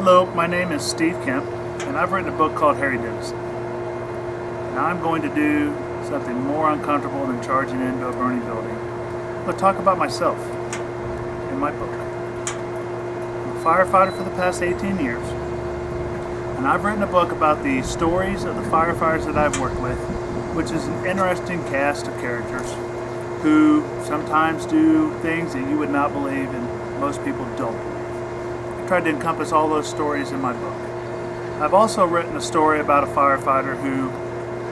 Hello, my name is Steve Kemp, and I've written a book called Harry Dennison. Now I'm going to do something more uncomfortable than charging into a burning building. I'll talk about myself in my book. I'm a firefighter for the past 18 years, and I've written a book about the stories of the firefighters that I've worked with, which is an interesting cast of characters who sometimes do things that you would not believe and most people don't believe. I tried to encompass all those stories in my book. I've also written a story about a firefighter who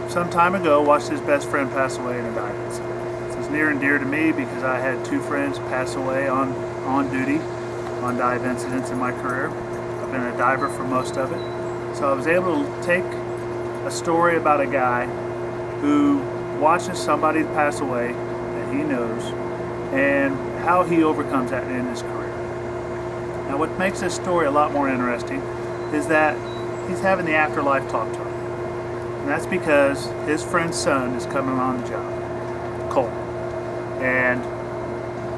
some time ago watched his best friend pass away in a dive incident. This is near and dear to me because I had two friends pass away on duty on dive incidents in my career. I've been a diver for most of it. So I was able to take a story about a guy who watches somebody pass away that he knows and how he overcomes that in his career. Now what makes this story a lot more interesting is that he's having the afterlife talk to him. And that's because his friend's son is coming on the job, Cole. And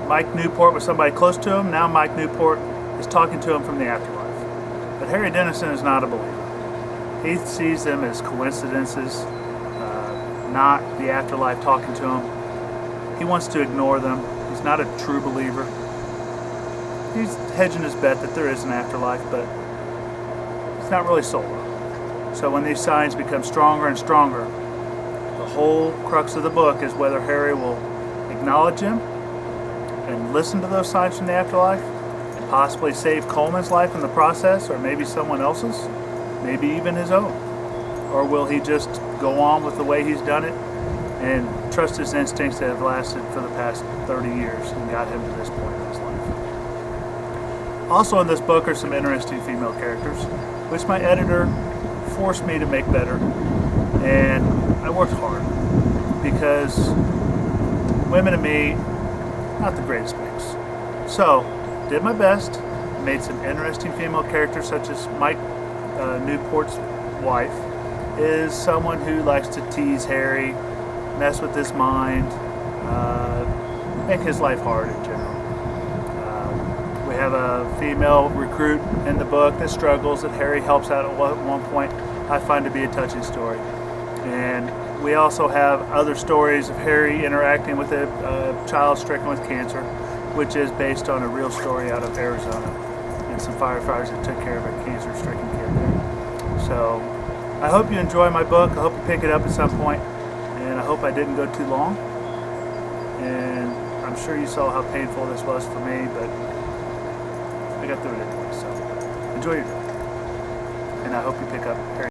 Mike Newport was somebody close to him. Now Mike Newport is talking to him from the afterlife. But Harry Dennison is not a believer. He sees them as coincidences, not the afterlife talking to him. He wants to ignore them. He's not a true believer. He's hedging his bet that there is an afterlife, but he's not really sold on it. So when these signs become stronger and stronger, the whole crux of the book is whether Harry will acknowledge him and listen to those signs from the afterlife and possibly save Coleman's life in the process, or maybe someone else's, maybe even his own. Or will he just go on with the way he's done it and trust his instincts that have lasted for the past 30 years and got him to this point in his life? Also in this book are some interesting female characters, which my editor forced me to make better, and I worked hard because women to me, not the greatest mix. So, did my best, made some interesting female characters, such as Mike Newport's wife is someone who likes to tease Harry, mess with his mind, make his life hard in general. We have a female recruit in the book that struggles, that Harry helps out at one point. I find to be a touching story. And we also have other stories of Harry interacting with a child stricken with cancer, which is based on a real story out of Arizona and some firefighters that took care of a cancer-stricken kid there. So I hope you enjoy my book. I hope you pick it up at some point, and I hope I didn't go too long. And I'm sure you saw how painful this was for me, but I got through it anyway. So enjoy your day, and I hope you pick up Harry.